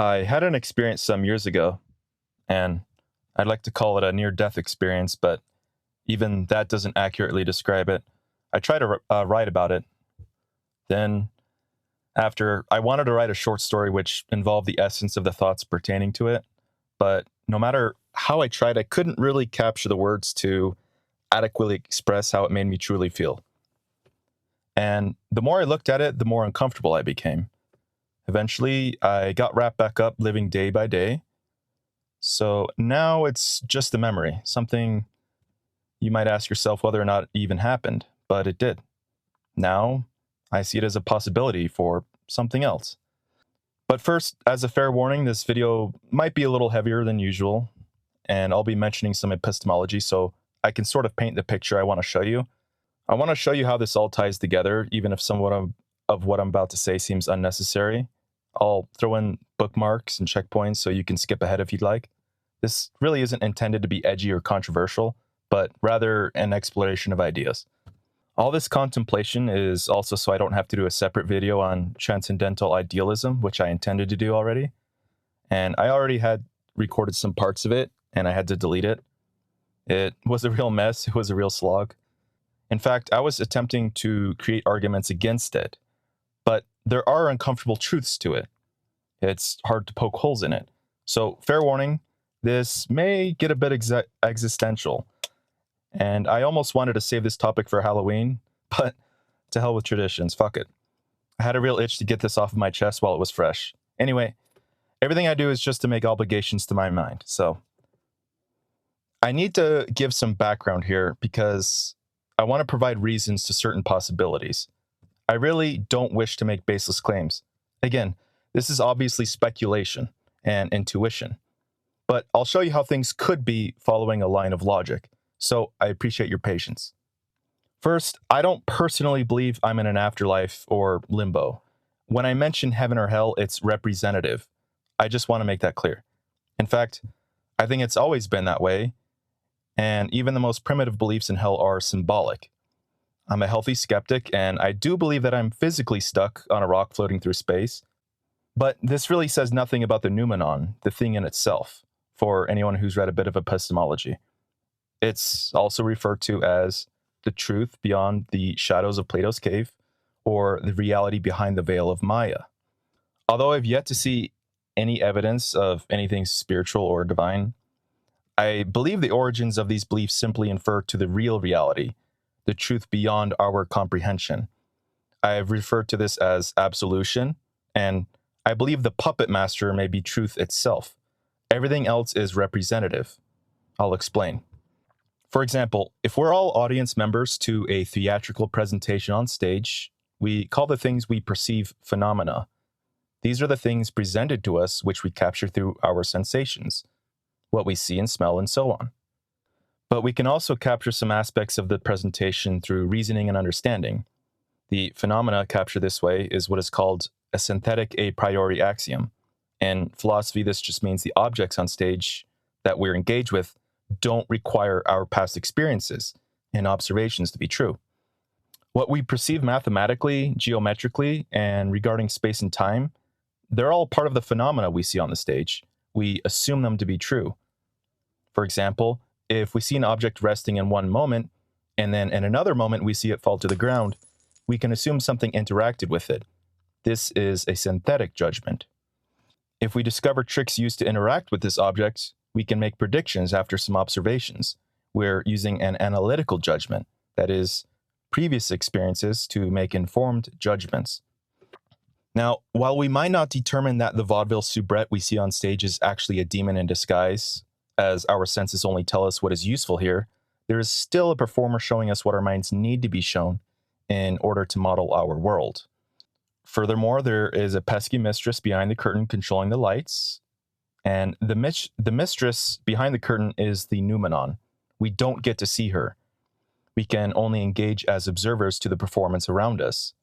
I had an experience some years ago, and I'd like to call it a near death experience, but even that doesn't accurately describe it. I tried to write about it. Then, after I wanted to write a short story which involved the essence of the thoughts pertaining to it, but no matter how I tried, I couldn't really capture the words to adequately express how it made me truly feel. And the more I looked at it, the more uncomfortable I became. Eventually, I got wrapped back up living day by day. So now it's just a memory, something you might ask yourself whether or not it even happened, but it did. Now I see it as a possibility for something else. But first, as a fair warning, this video might be a little heavier than usual, and I'll be mentioning some epistemology so I can sort of paint the picture I want to show you. I want to show you how this all ties together, even if of what I'm about to say seems unnecessary. I'll throw in bookmarks and checkpoints so you can skip ahead if you'd like. This really isn't intended to be edgy or controversial, but rather an exploration of ideas. All this contemplation is also so I don't have to do a separate video on transcendental idealism, which I intended to do already. And I already had recorded some parts of it, and I had to delete it. It was a real mess. It was a real slog. In fact, I was attempting to create arguments against it, but there are uncomfortable truths to it. It's hard to poke holes in it. So, fair warning, this may get a bit existential. And I almost wanted to save this topic for Halloween, but to hell with traditions, fuck it. I had a real itch to get this off of my chest while it was fresh. Anyway, everything I do is just to make obligations to my mind, so I need to give some background here because I want to provide reasons to certain possibilities. I really don't wish to make baseless claims. Again, this is obviously speculation and intuition, but I'll show you how things could be following a line of logic, so I appreciate your patience. First, I don't personally believe I'm in an afterlife or limbo. When I mention heaven or hell, it's representative. I just want to make that clear. In fact, I think it's always been that way, and even the most primitive beliefs in hell are symbolic. I'm a healthy skeptic, and I do believe that I'm physically stuck on a rock floating through space, but this really says nothing about the noumenon, the thing in itself, for anyone who's read a bit of epistemology. It's also referred to as the truth beyond the shadows of Plato's cave, or the reality behind the veil of Maya. Although I've yet to see any evidence of anything spiritual or divine, I believe the origins of these beliefs simply infer to the real reality, the truth beyond our comprehension. I have referred to this as absolution, and I believe the puppet master may be truth itself. Everything else is representative. I'll explain. For example, if we're all audience members to a theatrical presentation on stage, we call the things we perceive phenomena. These are the things presented to us which we capture through our sensations, what we see and smell, and so on. But we can also capture some aspects of the presentation through reasoning and understanding. The phenomena captured this way is what is called a synthetic a priori axiom. In philosophy, this just means the objects on stage that we're engaged with don't require our past experiences and observations to be true. What we perceive mathematically, geometrically, and regarding space and time, they're all part of the phenomena we see on the stage. We assume them to be true. For example, if we see an object resting in one moment, and then in another moment we see it fall to the ground, we can assume something interacted with it. This is a synthetic judgment. If we discover tricks used to interact with this object, we can make predictions after some observations. We're using an analytical judgment, that is, previous experiences to make informed judgments. Now, while we might not determine that the vaudeville soubrette we see on stage is actually a demon in disguise, as our senses only tell us what is useful here, there is still a performer showing us what our minds need to be shown in order to model our world. Furthermore, there is a pesky mistress behind the curtain controlling the lights, and the mistress behind the curtain is the noumenon. We don't get to see her. We can only engage as observers to the performance around us.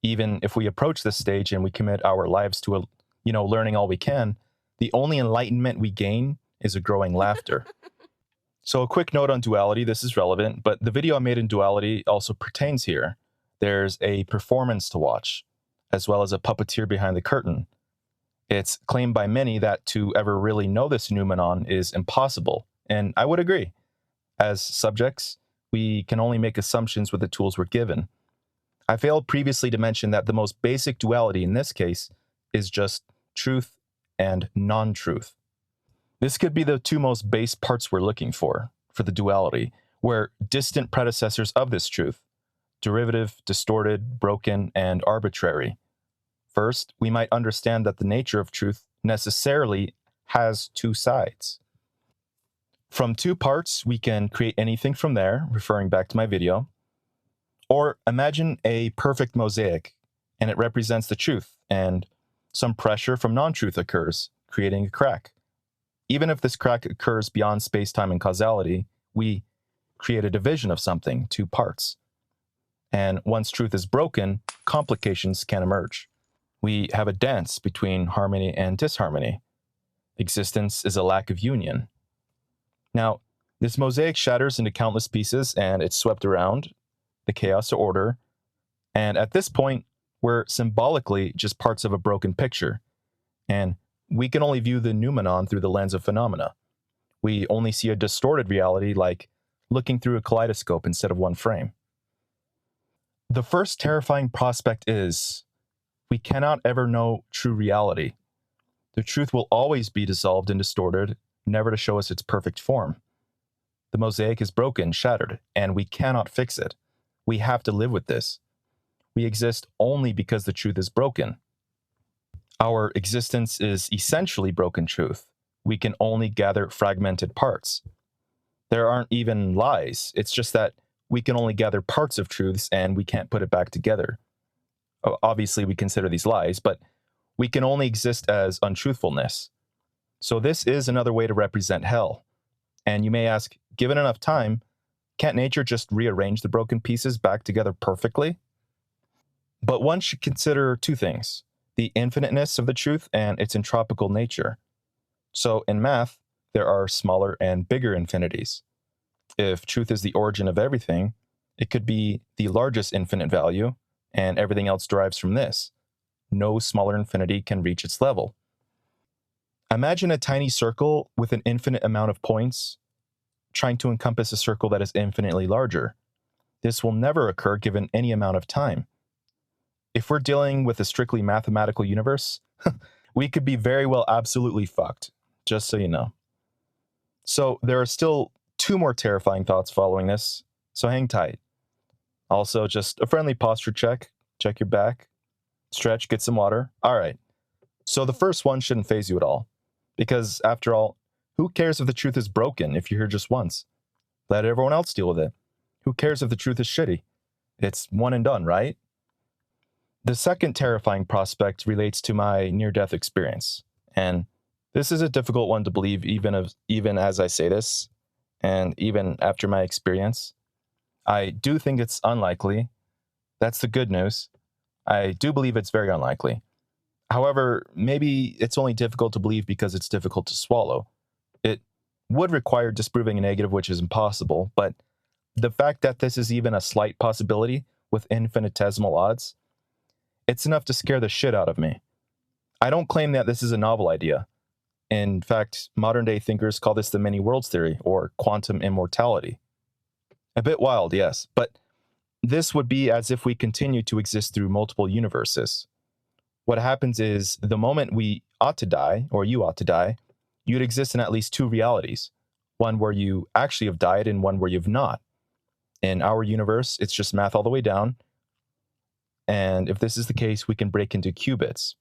Even if we approach this stage and we commit our lives to learning all we can, the only enlightenment we gain is a growing laughter. So a quick note on duality, this is relevant, but the video I made in duality also pertains here. There's a performance to watch, as well as a puppeteer behind the curtain. It's claimed by many that to ever really know this noumenon is impossible, and I would agree. As subjects, we can only make assumptions with the tools we're given. I failed previously to mention that the most basic duality in this case is just truth and non-truth. This could be the two most base parts we're looking for the duality, where distant predecessors of this truth, derivative, distorted, broken, and arbitrary. First, we might understand that the nature of truth necessarily has two sides. From two parts, we can create anything from there, referring back to my video. Or imagine a perfect mosaic, and it represents the truth, and some pressure from non-truth occurs, creating a crack. Even if this crack occurs beyond space-time and causality, we create a division of something, two parts. And once truth is broken, complications can emerge. We have a dance between harmony and disharmony. Existence is a lack of union. Now, this mosaic shatters into countless pieces, and it's swept around the chaos to order. And at this point, we're symbolically just parts of a broken picture. And we can only view the noumenon through the lens of phenomena. We only see a distorted reality, like looking through a kaleidoscope instead of one frame. The first terrifying prospect is we cannot ever know true reality. The truth will always be dissolved and distorted, never to show us its perfect form. The mosaic is broken, shattered, and we cannot fix it. We have to live with this. We exist only because the truth is broken. Our existence is essentially broken truth. We can only gather fragmented parts. There aren't even lies. It's just that we can only gather parts of truths and we can't put it back together. Obviously, we consider these lies, but we can only exist as untruthfulness. So this is another way to represent hell. And you may ask, given enough time, can't nature just rearrange the broken pieces back together perfectly? But one should consider two things: the infiniteness of the truth and its entropical nature. So in math, there are smaller and bigger infinities. If truth is the origin of everything, it could be the largest infinite value, and everything else derives from this. No smaller infinity can reach its level. Imagine a tiny circle with an infinite amount of points trying to encompass a circle that is infinitely larger. This will never occur given any amount of time. If we're dealing with a strictly mathematical universe, we could be very well absolutely fucked, just so you know. So there are still two more terrifying thoughts following this, so hang tight. Also, just a friendly posture check. Check your back. Stretch, get some water. All right. So the first one shouldn't faze you at all. Because, after all, who cares if the truth is broken if you're here just once? Let everyone else deal with it. Who cares if the truth is shitty? It's one and done, right? The second terrifying prospect relates to my near-death experience. And this is a difficult one to believe even as I say this, and even after my experience. I do think it's unlikely. That's the good news. I do believe it's very unlikely. However, maybe it's only difficult to believe because it's difficult to swallow. It would require disproving a negative, which is impossible, but the fact that this is even a slight possibility with infinitesimal odds, it's enough to scare the shit out of me. I don't claim that this is a novel idea. In fact, modern-day thinkers call this the many worlds theory, or quantum immortality. A bit wild, yes, but this would be as if we continue to exist through multiple universes. What happens is, the moment we ought to die, or you ought to die, you'd exist in at least two realities. One where you actually have died and one where you've not. In our universe, it's just math all the way down. And if this is the case, we can break into qubits.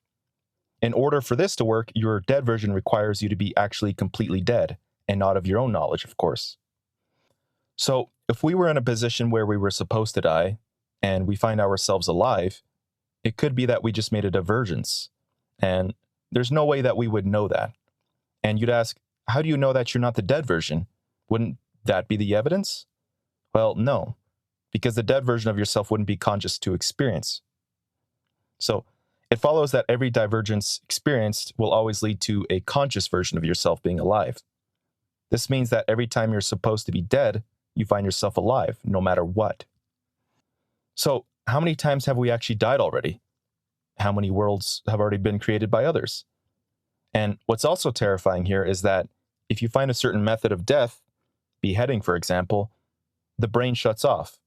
In order for this to work, your dead version requires you to be actually completely dead, and not of your own knowledge, of course. So, if we were in a position where we were supposed to die, and we find ourselves alive, it could be that we just made a divergence. And there's no way that we would know that. And you'd ask, how do you know that you're not the dead version? Wouldn't that be the evidence? Well, no, because the dead version of yourself wouldn't be conscious to experience. So, it follows that every divergence experienced will always lead to a conscious version of yourself being alive. This means that every time you're supposed to be dead, you find yourself alive, no matter what. So, how many times have we actually died already? How many worlds have already been created by others? And what's also terrifying here is that if you find a certain method of death, beheading for example, the brain shuts off.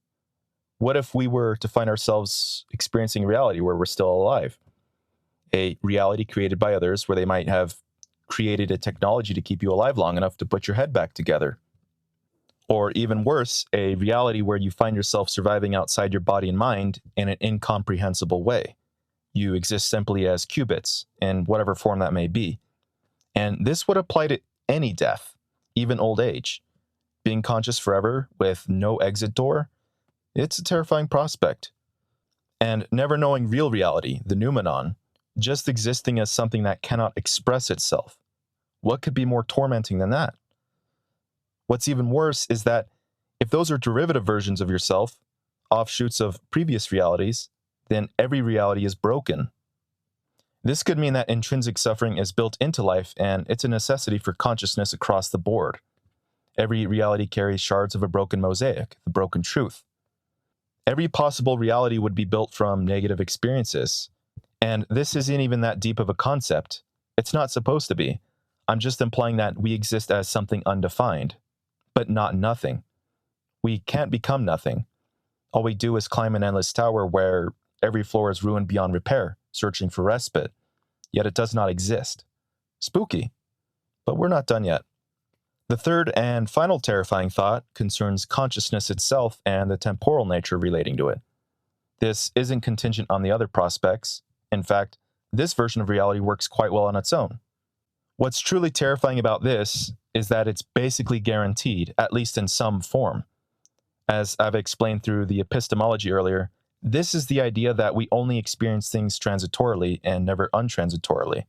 What if we were to find ourselves experiencing reality where we're still alive? A reality created by others where they might have created a technology to keep you alive long enough to put your head back together. Or even worse, a reality where you find yourself surviving outside your body and mind in an incomprehensible way. You exist simply as qubits, in whatever form that may be. And this would apply to any death, even old age. Being conscious forever with no exit door, it's a terrifying prospect. And never knowing real reality, the noumenon, just existing as something that cannot express itself. What could be more tormenting than that? What's even worse is that if those are derivative versions of yourself, offshoots of previous realities, then every reality is broken. This could mean that intrinsic suffering is built into life and it's a necessity for consciousness across the board. Every reality carries shards of a broken mosaic, the broken truth. Every possible reality would be built from negative experiences. And this isn't even that deep of a concept. It's not supposed to be. I'm just implying that we exist as something undefined, but not nothing. We can't become nothing. All we do is climb an endless tower where every floor is ruined beyond repair, searching for respite. Yet it does not exist. Spooky. But we're not done yet. The third and final terrifying thought concerns consciousness itself and the temporal nature relating to it. This isn't contingent on the other prospects. In fact, this version of reality works quite well on its own. What's truly terrifying about this is that it's basically guaranteed, at least in some form. As I've explained through the epistemology earlier, this is the idea that we only experience things transitorily and never untransitorily.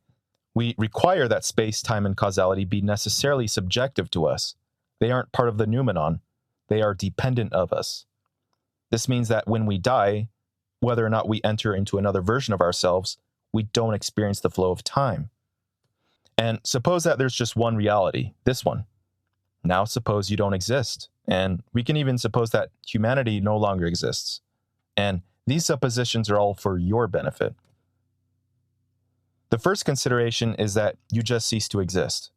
We require that space, time, and causality be necessarily subjective to us. They aren't part of the noumenon. They are dependent of us. This means that when we die, whether or not we enter into another version of ourselves, we don't experience the flow of time. And suppose that there's just one reality, this one. Now suppose you don't exist. And we can even suppose that humanity no longer exists. And these suppositions are all for your benefit. The first consideration is that you just cease to exist.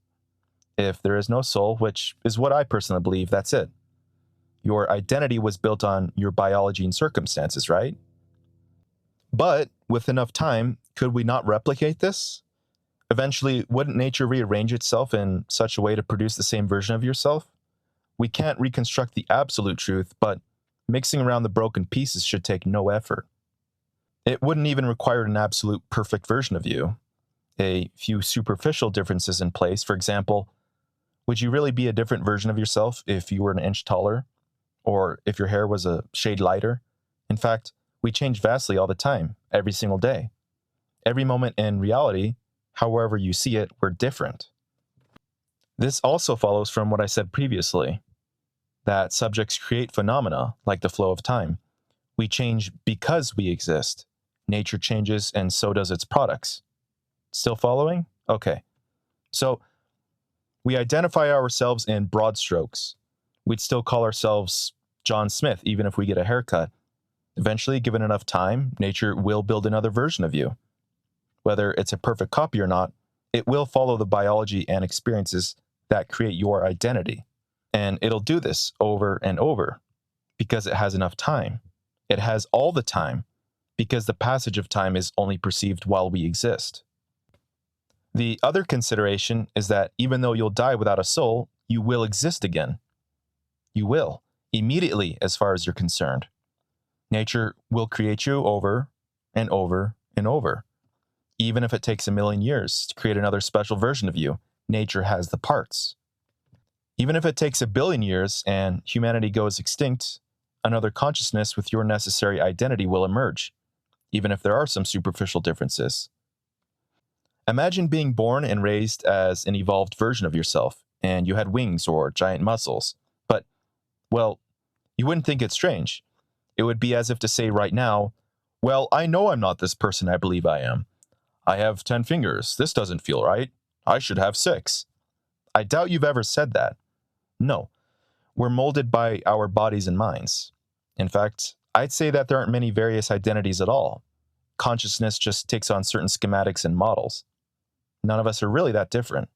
If there is no soul, which is what I personally believe, that's it. Your identity was built on your biology and circumstances, right? But with enough time, could we not replicate this? Eventually, wouldn't nature rearrange itself in such a way to produce the same version of yourself? We can't reconstruct the absolute truth, but mixing around the broken pieces should take no effort. It wouldn't even require an absolute perfect version of you. A few superficial differences in place, for example, would you really be a different version of yourself if you were an inch taller? Or if your hair was a shade lighter? In fact, we change vastly all the time, every single day. Every moment in reality, however you see it, we're different. This also follows from what I said previously, that subjects create phenomena like the flow of time. We change because we exist. Nature changes and so does its products. Still following? Okay. So, we identify ourselves in broad strokes. We'd still call ourselves John Smith even if we get a haircut. Eventually, given enough time, nature will build another version of you. Whether it's a perfect copy or not, it will follow the biology and experiences that create your identity. And it'll do this over and over because it has enough time. It has all the time because the passage of time is only perceived while we exist. The other consideration is that even though you'll die without a soul, you will exist again. You will, immediately as far as you're concerned. Nature will create you over and over and over. Even if it takes 1,000,000 years to create another special version of you, nature has the parts. Even if it takes 1,000,000,000 years and humanity goes extinct, another consciousness with your necessary identity will emerge, even if there are some superficial differences. Imagine being born and raised as an evolved version of yourself, and you had wings or giant muscles. But, well, you wouldn't think it strange. It would be as if to say right now, well, I know I'm not this person I believe I am. I have 10 fingers. This doesn't feel right. I should have 6. I doubt you've ever said that. No, we're molded by our bodies and minds. In fact, I'd say that there aren't many various identities at all. Consciousness just takes on certain schematics and models. None of us are really that different.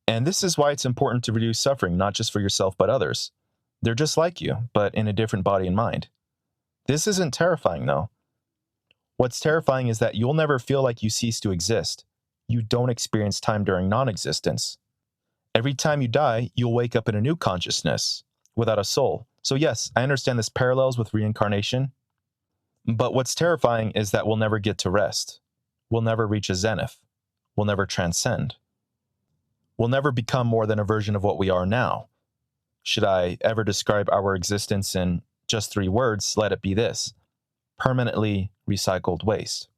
And this is why it's important to reduce suffering, not just for yourself, but others. They're just like you, but in a different body and mind. This isn't terrifying, though. What's terrifying is that you'll never feel like you cease to exist. You don't experience time during non-existence. Every time you die, you'll wake up in a new consciousness, without a soul. So yes, I understand this parallels with reincarnation, but what's terrifying is that we'll never get to rest. We'll never reach a zenith. We'll never transcend. We'll never become more than a version of what we are now. Should I ever describe our existence in just 3 words, let it be this: permanently recycled waste.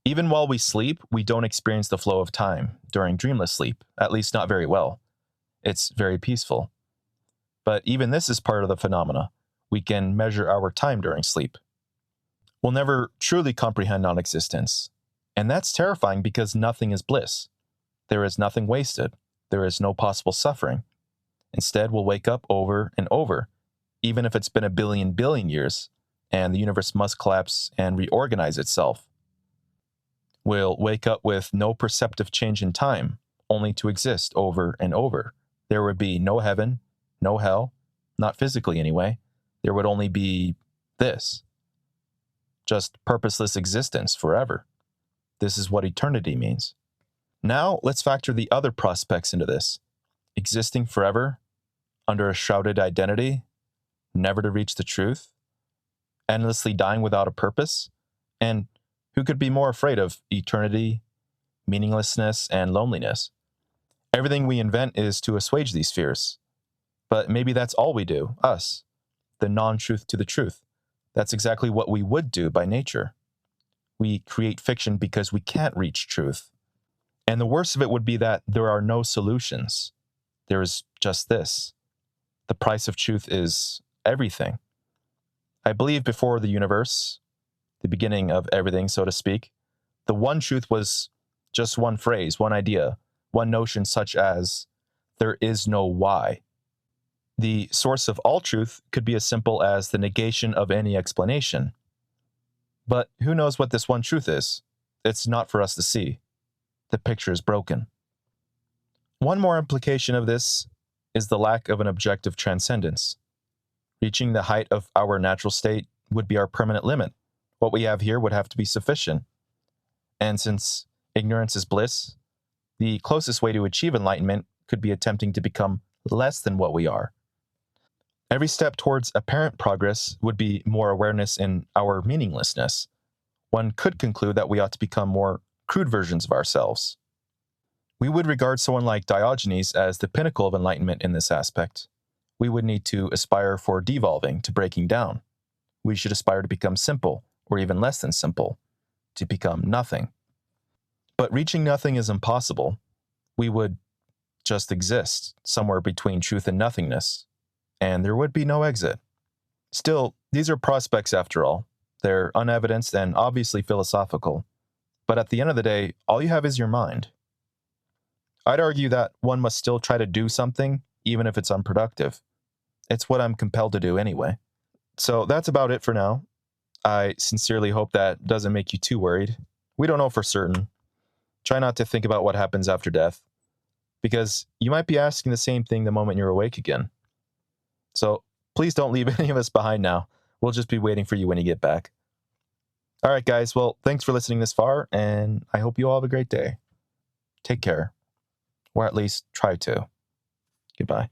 Even while we sleep, we don't experience the flow of time during dreamless sleep, at least not very well. It's very peaceful. But even this is part of the phenomena. We can measure our time during sleep. We'll never truly comprehend non-existence. And that's terrifying because nothing is bliss. There is nothing wasted. There is no possible suffering. Instead, we'll wake up over and over, even if it's been a billion years, and the universe must collapse and reorganize itself. We'll wake up with no perceptive change in time, only to exist over and over. There would be no heaven, no hell, not physically anyway. There would only be this. Just purposeless existence forever. This is what eternity means. Now, let's factor the other prospects into this. Existing forever, under a shrouded identity, never to reach the truth, endlessly dying without a purpose, and who could be more afraid of eternity, meaninglessness, and loneliness? Everything we invent is to assuage these fears. But maybe that's all we do, us, the non-truth to the truth. That's exactly what we would do by nature. We create fiction because we can't reach truth. And the worst of it would be that there are no solutions. There is just this. The price of truth is everything. I believe before the universe, the beginning of everything, so to speak, the one truth was just one phrase, one idea, one notion such as, there is no why. The source of all truth could be as simple as the negation of any explanation. But who knows what this one truth is? It's not for us to see. The picture is broken. One more implication of this is the lack of an objective transcendence. Reaching the height of our natural state would be our permanent limit. What we have here would have to be sufficient. And since ignorance is bliss, the closest way to achieve enlightenment could be attempting to become less than what we are. Every step towards apparent progress would be more awareness in our meaninglessness. One could conclude that we ought to become more crude versions of ourselves. We would regard someone like Diogenes as the pinnacle of enlightenment in this aspect. We would need to aspire for devolving, to breaking down. We should aspire to become simple, or even less than simple, to become nothing. But reaching nothing is impossible. We would just exist, somewhere between truth and nothingness, and there would be no exit. Still, these are prospects after all. They're unevidenced and obviously philosophical. But at the end of the day, all you have is your mind. I'd argue that one must still try to do something, even if it's unproductive. It's what I'm compelled to do anyway. So that's about it for now. I sincerely hope that doesn't make you too worried. We don't know for certain. Try not to think about what happens after death, because you might be asking the same thing the moment you're awake again. So please don't leave any of us behind now. We'll just be waiting for you when you get back. All right, guys. Well, thanks for listening this far, and I hope you all have a great day. Take care. Or at least try to. Goodbye.